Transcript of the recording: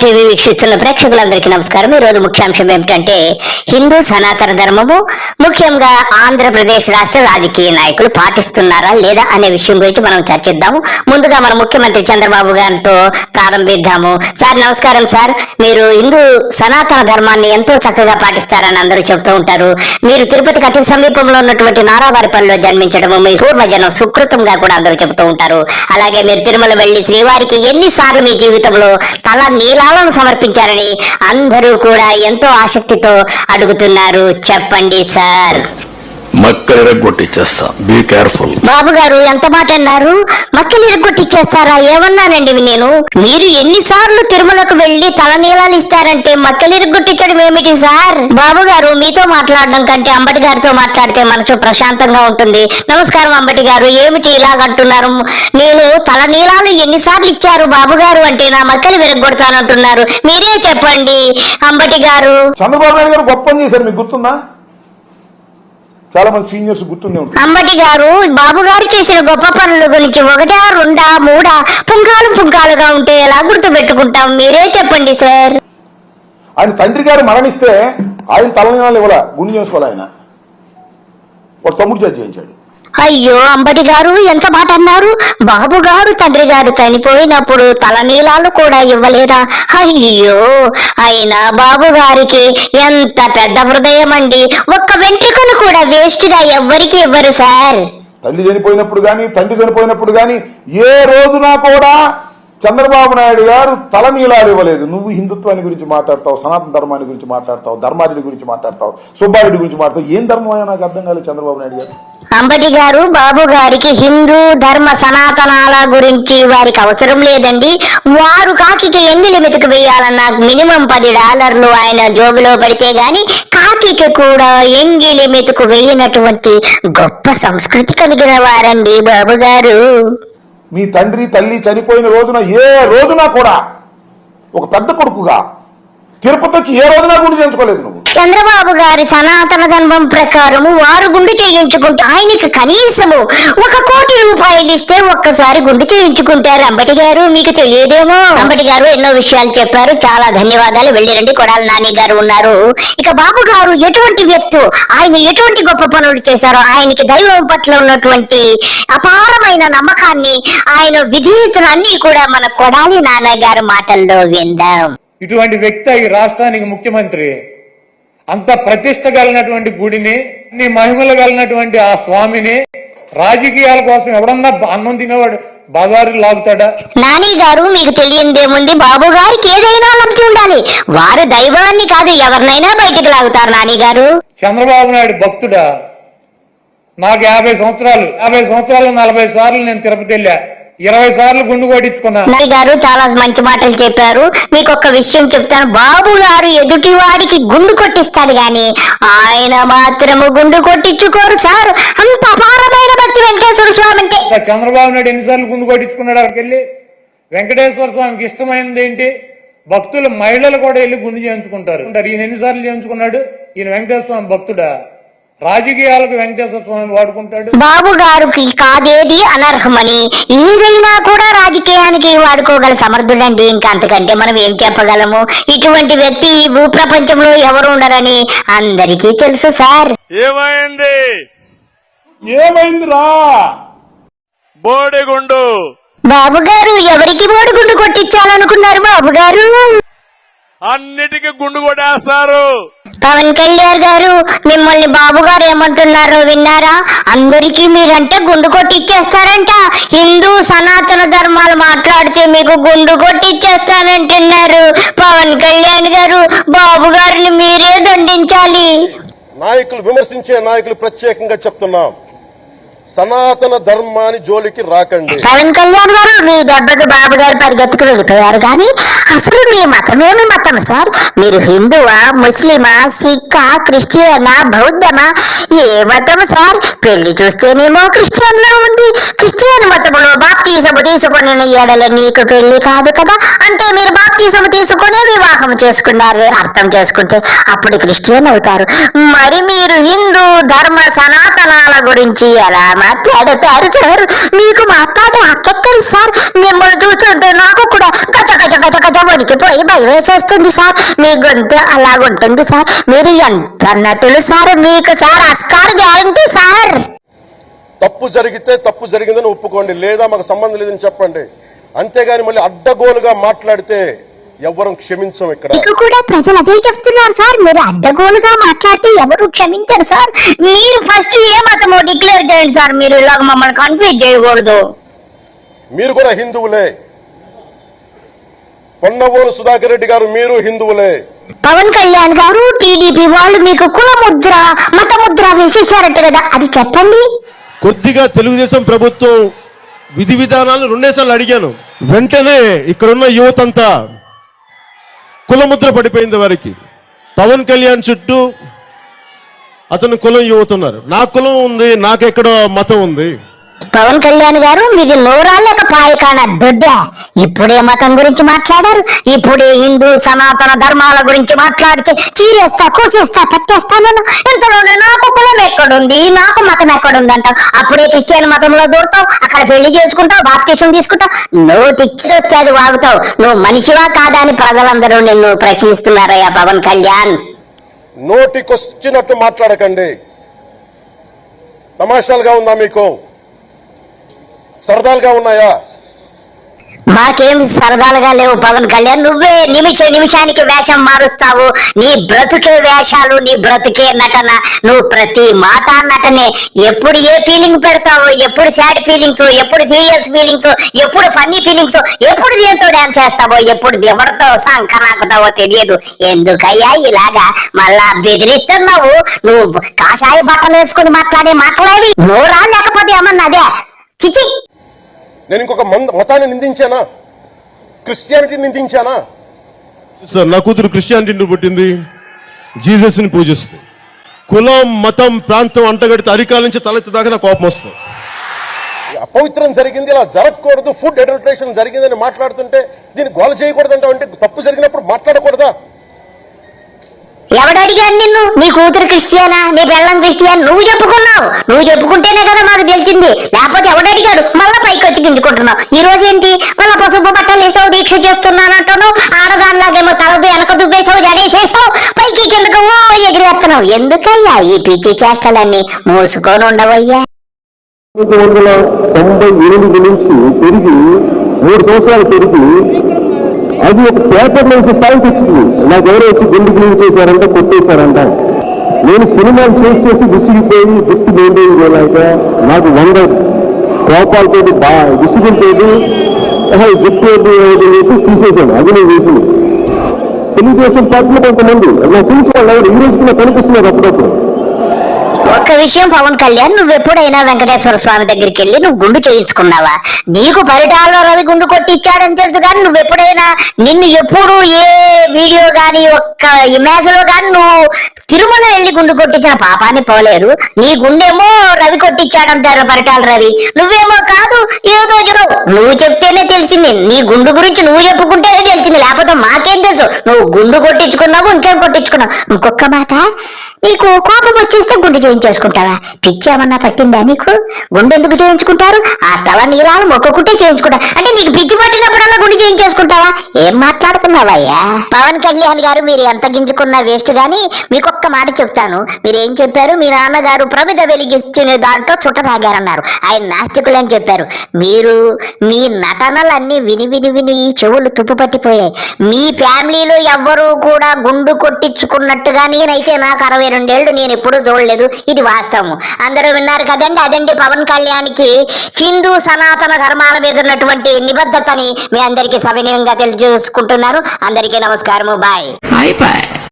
TV వీక్షిస్తున్న ప్రేక్షకులందరికీ నమస్కారం. ఈ రోజు ముఖ్యాంశం ఏమిటంటే హిందూ సనాతన ధర్మము ముఖ్యంగా ఆంధ్రప్రదేశ్ రాష్ట్ర రాజకీయ నాయకులు పాటిస్తున్నారా లేదా అనే విషయం గురించి మనం చర్చిద్దాము. ముందుగా మన ముఖ్యమంత్రి చంద్రబాబు గారితో ప్రారంభిద్దాము. సార్ నమస్కారం. సార్, మీరు హిందూ సనాతన ధర్మాన్ని ఎంతో చక్కగా పాటిస్తారని అందరూ చెబుతూ ఉంటారు. మీరు తిరుపతికి అతి సమీపంలో ఉన్నటువంటి నారావారిపల్లిలో జన్మించడము మీ పూర్వజనం సుకృతంగా కూడా అందరూ చెబుతూ ఉంటారు. అలాగే మీరు తిరుమల వెళ్లి శ్రీవారికి ఎన్నిసార్లు మీ జీవితంలో తల నీలాలను సమర్పించారని అందరూ కూడా ఎంతో ఆసక్తితో అడుగుతున్నారు. చెప్పండి సార్. మక్కలు ఇరగొట్టిచ్చేస్తా, బీ కేర్ఫుల్. బాబు గారు ఎంత మాట అన్నారు? మక్కలు ఇరగొట్టిచ్చేస్తారా? ఏమన్నానండి నేను? మీరు ఎన్నిసార్లు తిరుమలకు వెళ్లి తలనీలాలు ఇస్తారంటే మక్కలు ఇరగొట్టించడం ఏమిటి సార్? బాబు గారు, మీతో మాట్లాడడం కంటే అంబటి గారితో మాట్లాడితే మనసు ప్రశాంతంగా ఉంటుంది. నమస్కారం అంబటి గారు. ఏమిటి ఇలాగంటున్నారు? నేను తలనీలాలు ఎన్నిసార్లు ఇచ్చారు బాబు గారు అంటే నా మక్కలు విరగొడతానంటున్నారు. మీరే చెప్పండి అంబటి గారు. చంద్రబాబు నాయుడు గారు గొప్ప పని చేశారు, మీకు గుర్తుందా? చాలా మంది సీనియర్స్ గుర్తుండే ఉంటారు. అంబటి గారు, బాబు గారు చేసిన గొప్ప పనుల గురించి ఒకటా రెండా మూడా పుంకాలుగా ఉంటే ఎలా గుర్తు పెట్టుకుంటాం? మీరే చెప్పండి సార్. ఆయన తండ్రి గారు మరణిస్తే ఆయన తలనీలాలు ఇవ్వాల, గుండె చేసుకోవాలి. ఆయన ఒక తమ్ముడు చేతి చేయించాడు. అయ్యో అంబటి గారు, ఎంత మాట అన్నారు? బాబు గారు తండ్రి గారు చనిపోయినప్పుడు తలనీలాలు కూడా ఇవ్వలేదా? అయ్యో, అయినా బాబు గారికి ఎంత పెద్ద హృదయం అండి. ఒక్క వెంట్రుకను కూడా వేస్ట్ గా ఎవ్వరికి ఇవ్వరు సార్. తల్లి చనిపోయినప్పుడు గాని తండ్రి చనిపోయినప్పుడు గాని ఏ రోజున కూడా చంద్రబాబు నాయుడు గారు తలనీలాలు ఇవ్వలేదు. నువ్వు హిందుత్వాన్ని గురించి మాట్లాడతావు, సనాతన ధర్మాన్ని గురించి మాట్లాడతావు, ధర్మారెడ్డి గురించి మాట్లాడతావు, సుబ్బారెడ్డి గురించి మాట్లాడతావు. ఏం ధర్మం అయినా నాకు అర్థం కాలేదు చంద్రబాబు నాయుడు గారు. అంబటి గారు, బాబు గారికి హిందూ ధర్మ సనాతనాల గురించి వారికి అవసరం లేదండి. వారు కాకికి ఎంగిలి మెతుకు వేయాలన్నా మినిమం $10 ఆయన జోబులో పడితే గాని కాకికి కూడా ఎంగిలి మెతుకు వేయనటువంటి గొప్ప సంస్కృతి కలిగిన వారండి బాబు గారు. మీ తండ్రి తల్లి చనిపోయిన రోజున ఏ రోజున కూడా ఒక పెద్ద కొడుకుగా తిరుపతి వచ్చి ఏ రోజున గుండు చేయించుకోలేదు నువ్వు. చంద్రబాబు గారి సనాతన ధర్మం ప్రకారము వారు గుండు చేయించుకుంటే ఆయనకి కనీసము ₹1 కోటి ఇస్తే ఒక్కసారి గుండు చేయించుకుంటారు. అంబటి గారు, మీకు తెలియదేమో. అంబటి గారు ఎన్నో విషయాలు చెప్పారు, చాలా ధన్యవాదాలు. వెళ్ళిరండి. కొడాలి నాని గారు ఉన్నారు. ఇక బాబు గారు ఎటువంటి వ్యక్తి, ఆయన ఎటువంటి గొప్ప పనులు చేశారో, ఆయనకి దైవం పట్ల ఉన్నటువంటి అపారమైన నమ్మకాన్ని, ఆయన విధేయతలన్నీ కూడా మన కొడాలి నాన్న గారి మాటల్లో విందాం. ఇటువంటి వ్యక్తి ఈ రాష్ట్రానికి ముఖ్యమంత్రి. అంత ప్రతిష్ట కలిగినటువంటి గుడిని, అన్ని మహిమలు కలిగినటువంటి ఆ స్వామిని రాజకీయాల కోసం ఎవడన్నా అన్నం తినేవాడు బజారు లాగుతాడా? నాని గారు, మీకు తెలియదేముంది, బాబు గారికి ఏదైనా లబ్ధి ఉండాలి. వారు దైవాన్ని కాదు ఎవరినైనా బయటికి లాగుతారు. నాని గారు, చంద్రబాబు నాయుడు భక్తుడా? నాకు 50 సంవత్సరాలు 40 సార్లు నేను తిరుపతి వెళ్ళా, 20 సార్లు గుండు కొట్టించుకున్నా. నాని గారు చాలా మంచి మాటలు చెప్పారు. మీకు ఒక విషయం చెప్తాను. బాబు గారు ఎదుటి వాడికి గుండు కొట్టిస్తాడు గాని ఆయన మాత్రము గుండు కొట్టించుకోరు సార్. అంత అపారమైన భక్తి వెంకటేశ్వర స్వామి అంటే. చంద్రబాబు నాయుడు ఎన్నిసార్లు గుండు కొట్టించుకున్నాడు? అక్కడికి వెళ్ళి వెంకటేశ్వర స్వామికి ఇష్టమైనది ఏంటి? భక్తులు మహిళలు కూడా వెళ్ళి గుండు చేయించుకుంటారు. ఈయన ఎన్నిసార్లు చేయించుకున్నాడు? ఈయన వెంకటేశ్వర స్వామి భక్తుడా? రాజకీయాలకు వెంకటేశ్వర స్వామి వాడుకుంటాడు. బాబు గారికి కాదేది అనర్హమని, ఏదైనా కూడా రాజకీయానికి వాడుకోగల సమర్థుడండి. ఇంకా అంతకంటే మనం ఏం చెప్పగలము? ఇటువంటి వ్యక్తి భూప్రపంచంలో ఎవరు ఉండరని అందరికీ తెలుసు సార్. ఏమైందిరా బోడిగుండు? బాబు గారు, ఎవరికి బోడిగుండు కొట్టించాలనుకున్నారు బాబు గారు? అన్నిటికీ గుండు కొట్టేస్తారు. పవన్ కళ్యాణ్ గారు, మిమ్మల్ని బాబు గారు ఏమంటున్నారో విన్నారా? అందరికీ మీరంటే గుండు కొట్టిచ్చేస్తారంట. హిందూ సనాతన ధర్మాలు మాట్లాడితే మీకు గుండు కొట్టిచ్చేస్తానంటున్నారు. పవన్ కళ్యాణ్ గారు, బాబు గారిని మీరే దండించాలి. నాయకులు విమర్శించే నాయకులు ప్రత్యేకంగా చెప్తున్నాం, సనాతన ధర్మాన్ని జోలికి రాకండి. పవన్ కళ్యాణ్ గారు, మీ దెబ్బకు బాబు గారు పరిగెత్తుకు వెళ్ళిపోయారు కానీ అసలు మీ మతమేమి మతం సార్? మీరు హిందువా, ముస్లిమా, సిక్కా, క్రిస్టియనా, బౌద్ధమా? ఏ మతం సార్? పెళ్లి చూస్తేనేమో క్రిస్టియన్ లో ఉంది. క్రిస్టియన్ మతంలో బాప్తీసము తీసుకుని ఎడల నీకు పెళ్లి కాదు కదా, అంటే మీరు బాప్తీసము తీసుకునే వివాహం చేసుకున్నారు. అర్థం చేసుకుంటే అప్పుడు క్రిస్టియన్ అవుతారు. మరి మీరు హిందూ ధర్మ సనాతనాల గురించి ఎలా మాట్లాడతారు సార్? మీకు మాట్లాడే హక్కెక్కడి సార్? మిమ్మల్ని చూస్తుంటే నాకు కూడా గజ గజ గజ గజ వణికి వణికిపోయి భయం వేసేస్తుంది సార్. మీ గొంతు అలాగుంటుంది సార్. మీరు ఎంత నటులు సార్. మీకు సార్ ఆస్కార్ గ్యారంటీ సార్. తప్పు జరిగితే తప్పు జరిగిందని ఒప్పుకోండి, లేదా మాకు సంబంధం లేదని చెప్పండి. అంతేగాని మళ్ళీ అడ్డగోలుగా మాట్లాడితే ఎవ్వరం క్షమించం. ఇక్కడ మీకు కూడా ప్రజలు అదే చెప్తున్నారు సార్. మీరు అడ్డగోలుగా మాట్లాడితే ఎవరు క్షమించరు సార్. మీరు ఫస్ట్ ఏ మతమో డిక్లేర్ చేయండి సార్. మీరు ఇలాగ మమ్మల్ని కన్ఫ్యూజ్ చేయకూడదు. మీరు కూడా హిందువులే. పొన్నవోలు సుధాకర్ రెడ్డి గారు మీరు హిందువులే. పవన్ కళ్యాణ్ గారు టీడీపీ వాళ్ళు మీకు కులముద్ర మతముద్ర వేసేసారట కదా, అది చెప్పండి. కొద్దిగా తెలుగుదేశం ప్రభుత్వం విధి విధానాలు రెండేసార్లు అడిగాను. వెంటనే ఇక్కడున్న యువతంతా కులముద్ర పడిపోయింది వారికి. పవన్ కళ్యాణ్ చుట్టూ అతను కులం యువత ఉన్నారు. నా కులం ఉంది, నాకెక్కడో మతం ఉంది. పవన్ కళ్యాణ్ గారు మీది నోరాళ్ళక పాయకాన దొడ్డ. ఇప్పుడే మతం గురించి మాట్లాడారు, ఇప్పుడే హిందూ సనాతన ధర్మాల గురించి మాట్లాడితే చీరేస్తా కోసేస్తా పట్టేస్తాను. ఎంతలోనే నాకు కులం ఎక్కడుంది, నాకు మతం ఎక్కడుంది అంటావు. అప్పుడే క్రిస్టియన్ మతంలో దూరుతావు, అక్కడ పెళ్లి చేసుకుంటావు, బాప్తిసం తీసుకుంటావు, నోటిచ్చి వస్తే అది వాగుతావు. నువ్వు మనిషివా కాదా అని ప్రజలందరూ నిన్ను ప్రశ్నిస్తున్నారయ్యా పవన్ కళ్యాణ్. నోటికొచ్చినట్టు మాట్లాడకండి. తమాషాలుగా ఉందా మీకు? సరదాలుగా ఉన్నాయా? మాకేం సరదాలుగా లేవు పవన్ కళ్యాణ్. నువ్వే నిమిషానికి వేషం మారుస్తావు. నీ బ్రతుకే వేషాలు, నీ బ్రతుకే నటన. నువ్వు ప్రతి మాట నటనే. ఎప్పుడు ఏ ఫీలింగ్ పెడతావు, ఎప్పుడు సాడ్ ఫీలింగ్స్, ఎప్పుడు సీరియస్ ఫీలింగ్స్, ఎప్పుడు ఫన్నీ ఫీలింగ్స్, ఎప్పుడు దేంతో డాన్స్ చేస్తావో, ఎప్పుడు ఎవరితో సంకనాకుతావో తెలియదు. ఎందుకయ్యా ఇలాగా మళ్ళా బెదిరిస్తున్నావు? నువ్వు కాషాయ బట్టలు వేసుకుని మాట్లాడే మాట్లాడేవి నోరా లేకపోతే ఏమన్నా అదే చిచి. నేను ఇంకొక మతాన్ని నిందించానా? క్రిస్టియానిటీ నిందించానా? సార్, నా కూతురు క్రిస్టియానిటీని పుట్టింది, జీసస్ ని పూజిస్తుంది. కులం మతం ప్రాంతం అంటగడితే అరికాల నుంచి తలెత్తి దాకా నా కోపం వస్తుంది. అపవిత్రం జరిగింది, ఇలా జరగకూడదు, ఫుడ్ అడల్టరేషన్ జరిగిందని మాట్లాడుతుంటే దీన్ని గోల చేయకూడదంటావు. అంటే తప్పు జరిగినప్పుడు మాట్లాడకూడదా? ఎవడడిగాడు నిన్ను? నీ కూతురు క్రిస్టియనా, నీ పెళ్ళం క్రిస్టియన్? నువ్వు చెప్పుకున్నావు. నువ్వు చెప్పుకుంటేనే కదా మాకు తెలిసింది. లేకపోతే ఎవడడిగాడు? మళ్ళా పైకి వచ్చి గింజుకుంటున్నావు. ఈ రోజు ఏంటి మళ్ళా పసుపు బట్టలు వేసావు, దీక్ష చేస్తున్నానంటాను. ఆడదానిలాగేమో తలదు వెనక దువ్వేసావు, జడేసేసావు, పైకి కిందకు ఎగిరేస్తున్నావు. ఎందుకయ్యా ఈ పిచ్చి చేష్టలన్నీ? మూసుకొని ఉండవయ్యా. 1998 నుంచి పెరిగి 3 సంవత్సరాలు పెరిగి అది ఒక పేపర్ నుంచి స్థాయికి వచ్చింది. నాకు ఎవరో వచ్చి గుండె క్లీన్ చేశారంట, కొట్టేశారంట. నేను సినిమాలు చేసి విసిగిపోయి జుట్టు మెయింటైన్ చేయలేక నాకు 100 కోపాలతో విసుగుంటేది జుట్టు తీసేశాను. అది నేను చేసింది. తెలుగుదేశం పార్టీలో కొంతమంది నాకు తెలిసి వాళ్ళు ఎవరు ఈ రోజు కూడా కనిపిస్తున్నారు అప్పుడప్పుడు. ఒక్క విషయం పవన్ కళ్యాణ్, నువ్వు ఎప్పుడైనా వెంకటేశ్వర స్వామి దగ్గరికి వెళ్ళి నువ్వు గుండు చేయించుకున్నావా? నీకు పరిటాల్లో రవి గుండు కొట్టిచ్చాడని తెలుసు, కానీ నువ్వు ఎప్పుడైనా నిన్ను ఎప్పుడు ఏ వీడియో గాని ఒక్క ఇమేజ్ లో గాని నువ్వు తిరుమల వెళ్ళి గుండు కొట్టించిన పాపాన్ని పోలేదు. నీ గుండేమో రవి కొట్టించాడంటారు, పరిటాల రవి. నువ్వేమో కాదు, ఏదో నువ్వు చెప్తేనే తెలిసింది. నీ గుండు గురించి నువ్వు చెప్పుకుంటేనే తెలిసింది, లేకపోతే మాకేం తెలుసు? నువ్వు గుండు కొట్టించుకున్నావు, ఇంకేం కొట్టించుకున్నావు. ఇంకొక మాట, నీకు కోపం వచ్చేస్తే గుండు చేయించేసుకుంటావా? పిచ్చి ఏమన్నా పట్టిందా నీకు? గుండె ఎందుకు చేయించుకుంటారు? ఆ తల నీలాలు మొక్కుకుంటే చేయించుకుంటా అంటే నీకు పిచ్చి పట్టినప్పుడల్లా గుండె చేయించేసుకుంటావా? ఏం మాట్లాడుతున్నావయ్యా? పవన్ కళ్యాణ్ గారు, మీరు ఎంత గింజుకున్నా వేస్ట్ గానీ మీకు ఒక్క మాట చెప్తాను. మీరేం చెప్పారు? మీ నాన్నగారు ప్రమిద వెలిగించిన దాంట్లో చుట్ట తాగారన్నారు. ఆయన నాస్తికులని చెప్పారు. మీరు మీ నటనలన్నీ విని విని విని చెవులు తుప్పు పట్టిపోయాయి. మీ ఫ్యామిలీలో ఎవ్వరూ కూడా గుండు కొట్టించుకున్నట్టుగా నేనైతే నాకు 62 ఏళ్ళు నేను ఎప్పుడూ చూడలేదు. ఇది వాస్తవం. అందరూ విన్నారు కదండి. అదండి పవన్ కళ్యాణ్కి హిందూ సనాతన ధర్మాల మీద ఉన్నటువంటి నిబద్ధతని మీ అందరికీ సవినయంగా తెలియజేసుకుంటున్నాను. అందరికీ నమస్కారము. బాయ్.